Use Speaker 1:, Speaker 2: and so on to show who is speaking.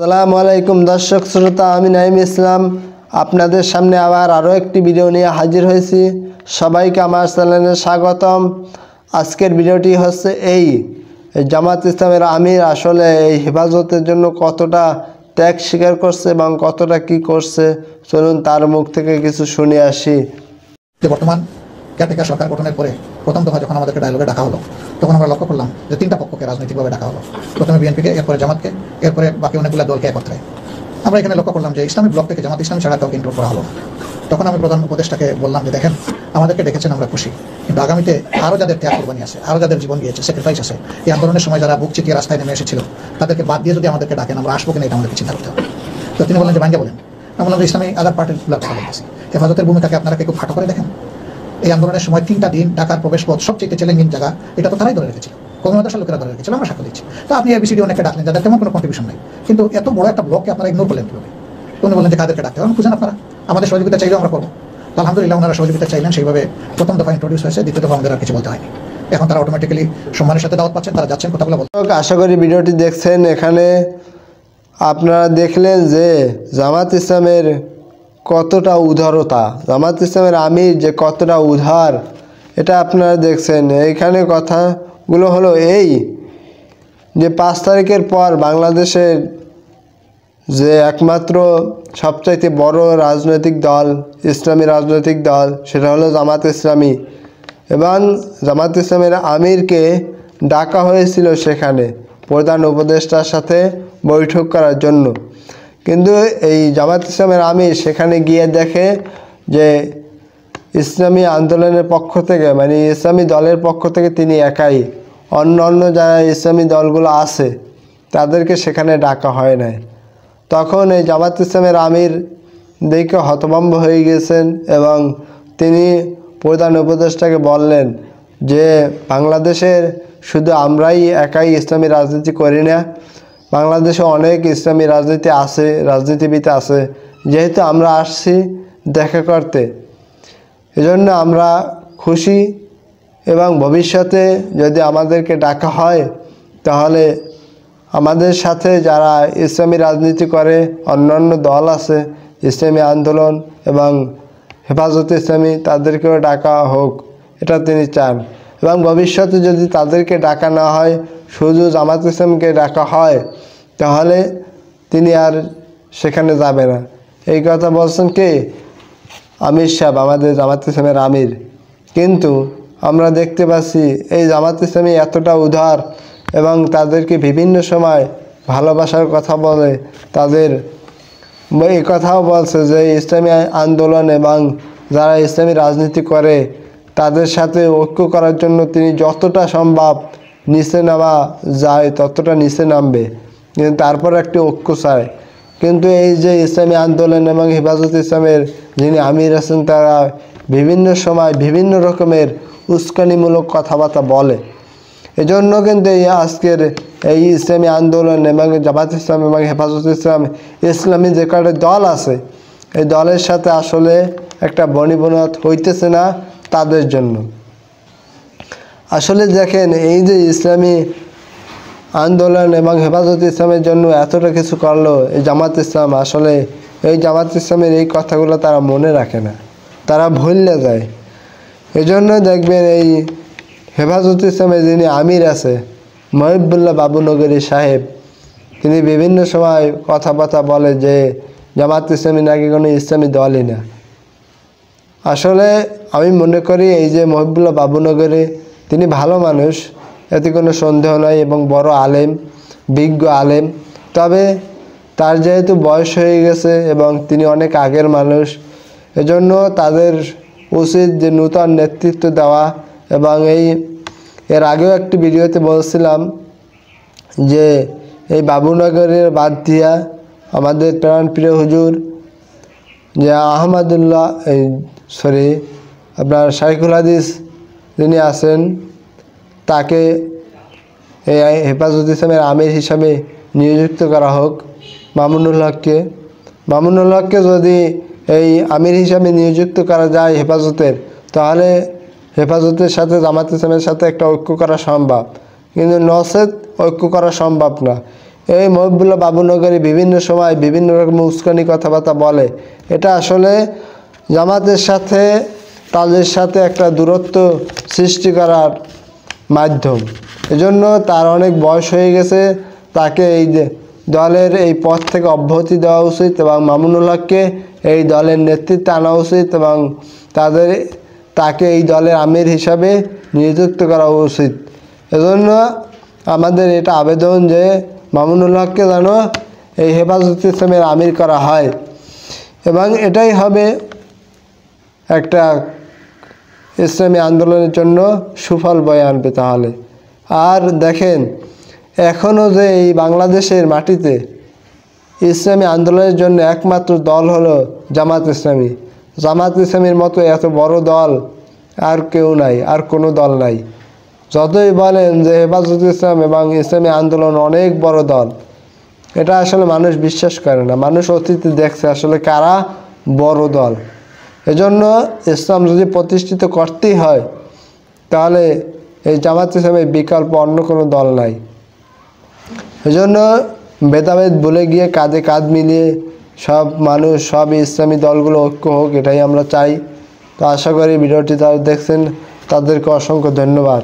Speaker 1: আসসালামু আলাইকুম দর্শক শ্রোতা, আমি নাঈম ইসলাম আপনাদের সামনে আবার আরও একটি ভিডিও নিয়ে হাজির হয়েছি। সবাইকে আমার চ্যানেলে স্বাগতম। আজকের ভিডিওটি হচ্ছে এই জামাত ইসলামের আমির আসলে এই হেফাজতের জন্য কতটা ত্যাগ স্বীকার করছে এবং কতটা কি করছে, চলুন তার মুখ থেকে কিছু শুনে আসি।
Speaker 2: বর্তমান কেয়ারটেকার সরকার গঠনের পরে প্রথম দফা যখন আমাদেরকে ডায়ালগে ডাকা হলো, তখন আমরা লক্ষ্য করলাম যে তিনটা পক্ষকে রাজনৈতিকভাবে ডাকা হলো। প্রথমে বিএনপিকে, এরপরে জামাতকে, এরপরে বাকি অনেকগুলো দলকে একত্রে। আমরা এখানে লক্ষ্য করলাম যে ইসলামিক ব্লক থেকে জামাত ইসলাম ছাড়া কাউকে ইনক্লুড করা হলো। তখন আমি প্রধান উপদেষ্টাকে বললাম যে দেখেন, আমাদেরকে ডেকেছেন, আমরা খুশি, কিন্তু আগামীতে আরও যাদের ত্যাগ কোরবানি আছে, আরও যাদের জীবন গিয়েছে, স্যাক্রিফাইস আছে, এই আন্দোলনের সময় যারা বুক চিতিয়ে রাস্তায় নেমে এসেছিল, তাদেরকে বাদ দিয়ে যদি আমাদেরকে ডাকেন আমরা আসবো কিনা এটা আমাদেরকে চিন্তা করতে হবে। তো তিনি বললেন যে ভাঙ্গে বলেন। আমি বললাম যে ইসলামী আদার পার্টির কথা বলতেছি, হেফাজতের ভূমিকাকে আপনারা একটু খাটো করে দেখেন। এই আন্দোলনের সময় 3টা দিন ঢাকার প্রবেশ পথ সবচেয়ে চ্যালেঞ্জিং জায়গা, এটা তো তারাই ধরে রেখেছিল, কমিউনিটির লোকেরা ধরে রেখেছিল, আমরা সাক্ষ্য দিচ্ছি। তো আপনি এবিসিডি অনেককে ডাকলেন যাদের তেমন কোনো কন্ট্রিবিউশন নেই, কিন্তু এত বড় একটা ব্লককে আপনারা ইগনোর করলেন কীভাবে? উনি বললেন যে কাদেরকে ডাকতে হবে খুঁজেন আপনারা, আমাদের সহযোগিতা চাইলেও আমরা করবো। তো আলহামদুলিল্লাহ ওনারা সহযোগিতা চাইলেন, সেইভাবে প্রথম দফা ইন্ট্রোডিউস হয়েছে, দ্বিতীয় দফা আমাদের আর কিছু বলতে হয়নি। এখন তারা অটোমেটিক্যালি সম্মানের সাথে দাওয়াত পাচ্ছেন, তারা যাচ্ছেন, কথাগুলো বলছেন।
Speaker 1: আশা করি ভিডিওটি দেখছেন। এখানে আপনারা দেখলেন যে জামাত ইসলামের কতটা উদারতা, জামাত ইসলামের আমির যে কতটা উদার, এটা আপনারা দেখছেন। এইখানে কথাগুলো হলো এই যে 5 তারিখের পর বাংলাদেশের যে একমাত্র সবচাইতে বড় রাজনৈতিক দল, ইসলামী রাজনৈতিক দল, সেটা হলো জামাত ইসলামী, এবং জামাত ইসলামের আমিরকে ডাকা হয়েছিল সেখানে প্রধান উপদেষ্টার সাথে বৈঠক করার জন্য। কিন্তু এই জামাত ইসলামের আমির সেখানে গিয়ে দেখে যে ইসলামী আন্দোলনের পক্ষ থেকে, মানে ইসলামী দলের পক্ষ থেকে তিনি একাই, অন্য যারা ইসলামী দলগুলো আছে তাদেরকে সেখানে ডাকা হয় নাই। তখন এই জামাত ইসলামের আমির দেখে হতভম্ব হয়ে গেছেন এবং তিনি প্রধান উপদেষ্টাকে বললেন যে বাংলাদেশের শুধু আমরাই একাই ইসলামী রাজনীতি করি না, বাংলাদেশে অনেক ইসলামী রাজনীতিবিদ আছে, যেহেতু আমরা আসছি দেখা করতে, এজন্য আমরা খুশি, এবং ভবিষ্যতে যদি আমাদেরকে ডাকা হয় তাহলে আমাদের সাথে যারা ইসলামী রাজনীতি করে অন্যান্য দল আছে, ইসলামী আন্দোলন এবং হেফাজতে ইসলামী, তাদেরকেও ডাকা হোক, এটা তিনি চান। এবং ভবিষ্যতে যদি তাদেরকে ডাকা না হয়, শুধু জামাত ইসলামকে ডাকা হয়, তাহলে তিনি আর সেখানে যাবে না। এই কথা বলছেন কে? আমির সাহেব, আমাদের জামাত ইসলামের আমির। কিন্তু আমরা দেখতে পাচ্ছি এই জামাত ইসলামী এতটা উদার এবং তাদেরকে বিভিন্ন সময় ভালোবাসার কথা বলে, তাদের এই কথাও বলছে যে ইসলামী আন্দোলন এবং যারা ইসলামী রাজনীতি করে তাদের সাথে ঐক্য করার জন্য তিনি যতটা সম্ভব নিচে নামা যায় ততটা নিচে নামবে, কিন্তু তারপর একটি ঐক্য চায়। কিন্তু এই যে ইসলামী আন্দোলন এবং হেফাজত ইসলামের যিনি আমির আছেন, তারা বিভিন্ন সময় বিভিন্ন রকমের উস্কানিমূলক কথাবার্তা বলে। এজন্য কিন্তু এই আজকের এই ইসলামী আন্দোলন এবং জামাত ইসলাম এবং হেফাজত ইসলাম, ইসলামী যে কটা দল আছে, এই দলের সাথে আসলে একটা বনিবনত হইতেছে না তাদের জন্য। আসলে দেখেন, এই যে ইসলামী আন্দোলন এবং হেফাজত ইসলামের জন্য এতটা কিছু করলো এই জামাত ইসলাম, আসলে এই জামাত ইসলামের এই কথাগুলো তারা মনে রাখে না, তারা ভুলে যায়। এজন্য দেখবেন এই হেফাজত ইসলামের যিনি আমির আছে মহিবুল্লাহ বাবুনগরী সাহেব, তিনি বিভিন্ন সময় কথাবার্তা বলে যে জামাত ইসলামী নাকি কোনো ইসলামী দলই না। আসলে আমি মনে করি এই যে মহিবুল্লাহ বাবুনগরী, তিনি ভালো মানুষ, এতে কোনো সন্দেহ নাই, এবং বড় আলেম, বিজ্ঞ আলেম। তবে তার যেহেতু বয়স হয়ে গেছে এবং তিনি অনেক আগের মানুষ, এজন্য তাদের উচিত যে নূতন নেতৃত্ব দেওয়া। এবং এর আগেও একটি ভিডিওতে বলছিলাম যে এই বাবুনগরের বাদ দিয়া আমাদের প্রাণপ্রিয় হুজুর যে আহমদুল্লাহ, আপনার শাইখুল হাদিস যিনি আছেন, তাকে এই হেফাজত ইসলামের আমির হিসাবে নিযুক্ত করা হোক। মামুনুল হককে যদি এই আমির হিসাবে নিযুক্ত করা যায় হেফাজতের, তাহলে হেফাজতের সাথে জামাত ইসলামের সাথে একটা ঐক্য করা সম্ভব, কিন্তু নচেত ঐক্য করা সম্ভব না। এই মহিবুল্লাহ বাবুনগরী বিভিন্ন সময় বিভিন্ন রকম উস্কানি কথাবার্তা বলে, এটা আসলে জামাতের সাথে তাদের সাথে একটা দূরত্ব সৃষ্টি করার মাধ্যম। এজন্য তার অনেক বয়স হয়ে গেছে, তাকে এই দলের এই পদ থেকে অব্যাহতি দেওয়া উচিত এবং মামুনুল হককে এই দলের নেতৃত্বে আনা উচিত এবং তাকে এই দলের আমির হিসাবে নিযুক্ত করা উচিত। এজন্য আমাদের এটা আবেদন যে মামুনুল হককে যেন এই হেফাজতে ইসলামের আমির করা হয় এবং এটাই হবে একটা ইসলামী আন্দোলনের জন্য সুফল বয়ে আনবে। তাহলে আর দেখেন, এখনও যে এই বাংলাদেশের মাটিতে ইসলামী আন্দোলনের জন্য একমাত্র দল হলো জামাত ইসলামী। জামাত ইসলামীর মতো এত বড় দল আর কেউ নাই, আর কোনো দল নাই। যতই বলেন যে হেফাজত ইসলাম এবং ইসলামী আন্দোলন অনেক বড় দল, এটা আসলে মানুষ বিশ্বাস করে না। মানুষ অতীতে দেখছে আসলে কারা বড় দল। এজন্য ইসলাম যদি প্রতিষ্ঠিত করতেই হয় তাহলে এই জামাত ইসলামের বিকল্প অন্য কোনো দল নাই। এজন্য ভেদাভেদ ভুলে গিয়ে কাঁধে কাঁধ মিলিয়ে সব মানুষ, সব ইসলামী দলগুলো ঐক্য হোক, এটাই আমরা চাই। তো আশা করি ভিডিওটি যারা দেখছেন তাদেরকে অসংখ্য ধন্যবাদ।